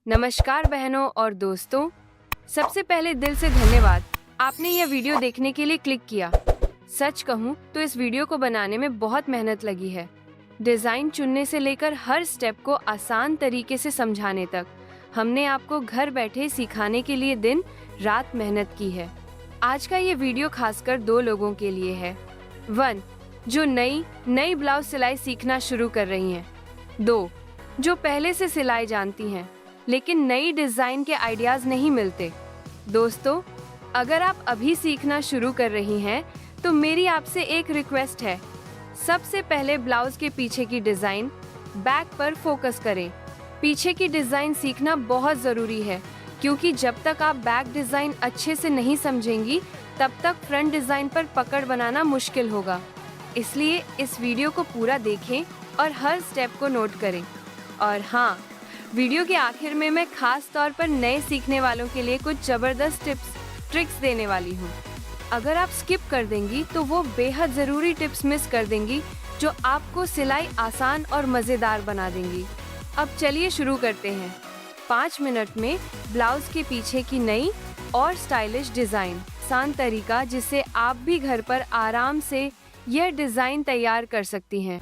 नमस्कार बहनों और दोस्तों, सबसे पहले दिल से धन्यवाद आपने यह वीडियो देखने के लिए क्लिक किया। सच कहूँ तो इस वीडियो को बनाने में बहुत मेहनत लगी है। डिज़ाइन चुनने से लेकर हर स्टेप को आसान तरीके से समझाने तक हमने आपको घर बैठे सिखाने के लिए दिन रात मेहनत की है। आज का ये वीडियो खासकर 2 लोगों के लिए है। 1. जो नई ब्लाउज सिलाई सीखना शुरू कर रही हैं। 2. जो पहले से सिलाई जानती हैं लेकिन नई डिज़ाइन के आइडियाज़ नहीं मिलते। दोस्तों, अगर आप अभी सीखना शुरू कर रही हैं तो मेरी आपसे एक रिक्वेस्ट है। सबसे पहले ब्लाउज के पीछे की डिज़ाइन, बैक पर फोकस करें। पीछे की डिज़ाइन सीखना बहुत ज़रूरी है क्योंकि जब तक आप बैक डिज़ाइन अच्छे से नहीं समझेंगी तब तक फ्रंट डिज़ाइन पर पकड़ बनाना मुश्किल होगा। इसलिए इस वीडियो को पूरा देखें और हर स्टेप को नोट करें। और हाँ, वीडियो के आखिर में मैं खास तौर पर नए सीखने वालों के लिए कुछ ज़बरदस्त ट्रिक्स देने वाली हूँ। अगर आप स्किप कर देंगी तो वो बेहद ज़रूरी टिप्स मिस कर देंगी जो आपको सिलाई आसान और मज़ेदार बना देंगी। अब चलिए शुरू करते हैं। 5 मिनट में ब्लाउज के पीछे की नई और स्टाइलिश डिज़ाइन, आसान तरीका जिससे आप भी घर पर आराम से यह डिज़ाइन तैयार कर सकती हैं।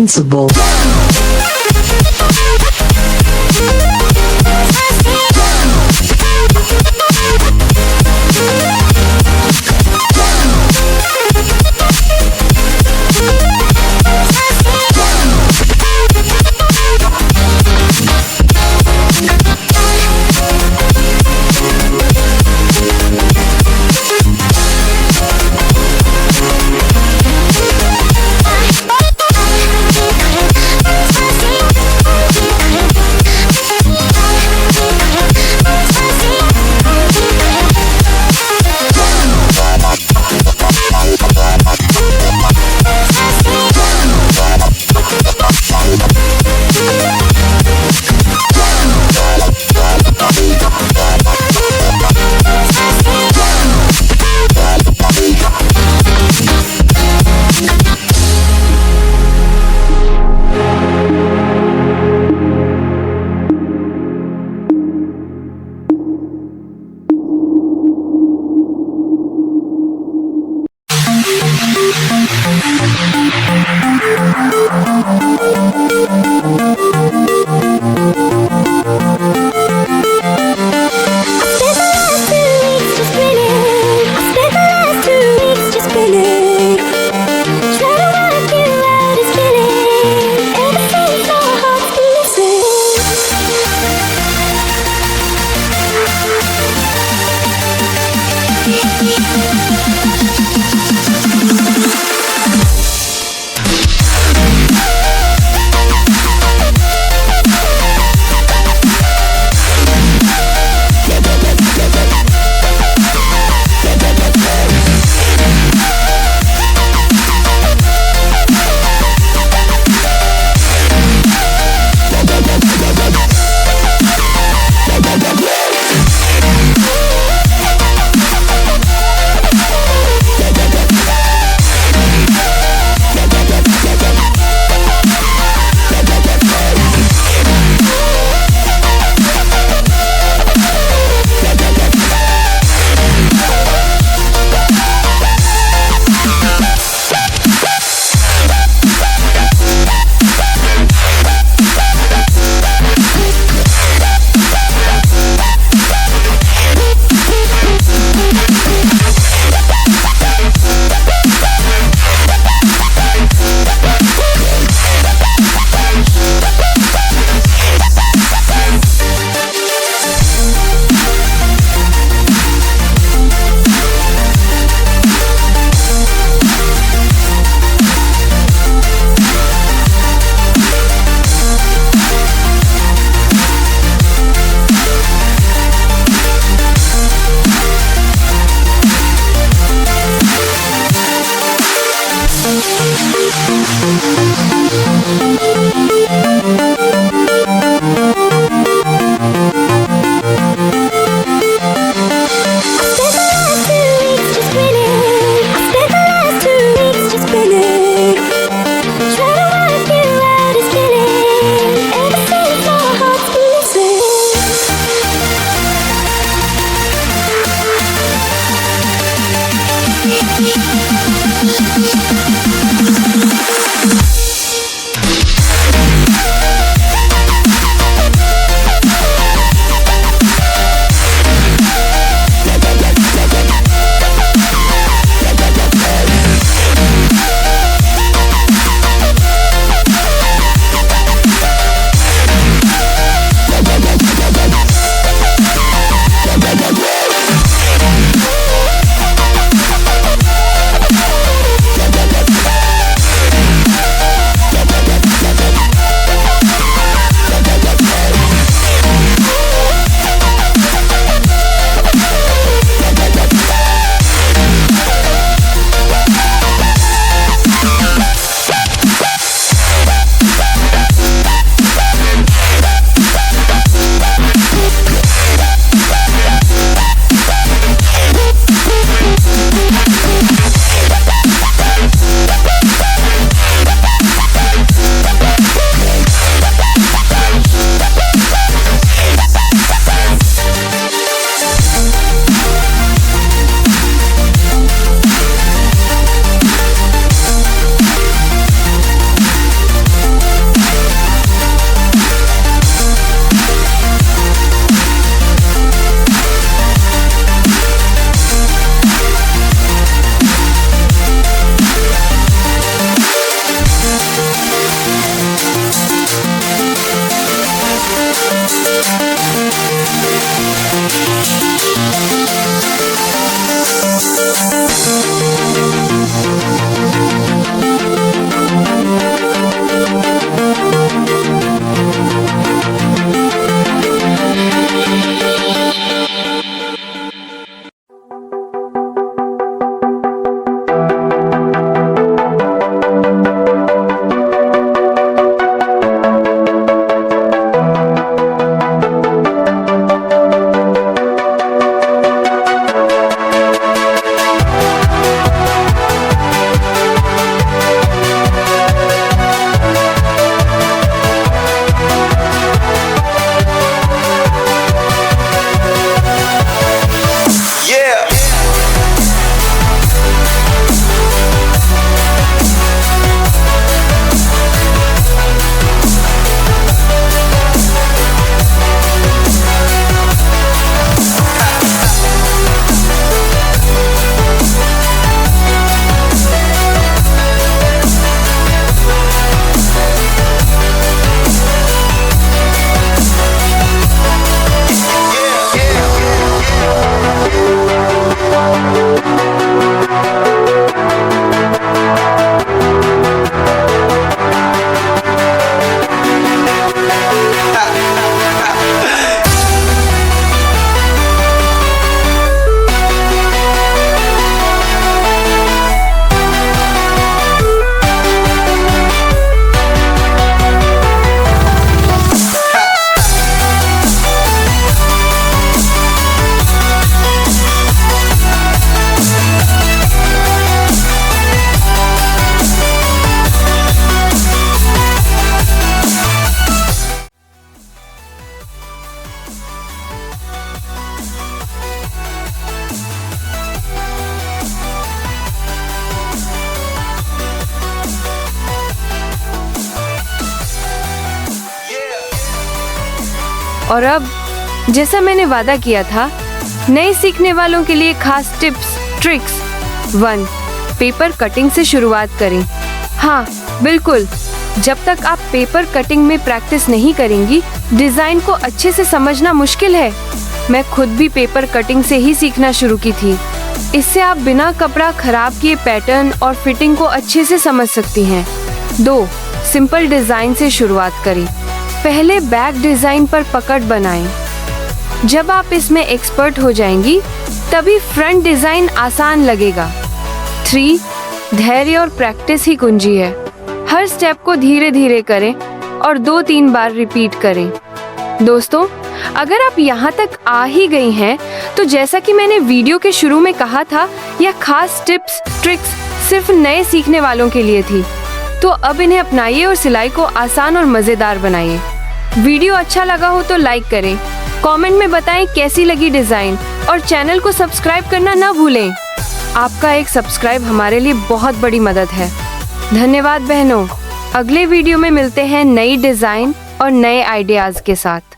invincible. और अब जैसा मैंने वादा किया था, नए सीखने वालों के लिए खास टिप्स ट्रिक्स। 1. पेपर कटिंग से शुरुआत करें। हाँ बिल्कुल, जब तक आप पेपर कटिंग में प्रैक्टिस नहीं करेंगी, डिजाइन को अच्छे से समझना मुश्किल है। मैं खुद भी पेपर कटिंग से ही सीखना शुरू की थी। इससे आप बिना कपड़ा खराब किए पैटर्न और फिटिंग को अच्छे से समझ सकती हैं। 2. सिंपल डिजाइन से शुरुआत करें। पहले बैक डिजाइन पर पकड़ बनाएं। जब आप इसमें एक्सपर्ट हो जाएंगी, तभी फ्रंट डिजाइन आसान लगेगा। 3. धैर्य और प्रैक्टिस ही कुंजी है। हर स्टेप को धीरे धीरे करें और 2-3 बार रिपीट करें। दोस्तों, अगर आप यहाँ तक आ ही गई हैं, तो जैसा कि मैंने वीडियो के शुरू में कहा था, यह खास टिप्स ट्रिक्स सिर्फ नए सीखने वालों के लिए थी। तो अब इन्हें अपनाइए और सिलाई को आसान और मजेदार बनाइए। वीडियो अच्छा लगा हो तो लाइक करें, कमेंट में बताएं कैसी लगी डिजाइन और चैनल को सब्सक्राइब करना ना भूलें। आपका एक सब्सक्राइब हमारे लिए बहुत बड़ी मदद है। धन्यवाद बहनों। अगले वीडियो में मिलते हैं नई डिजाइन और नए आइडियाज के साथ।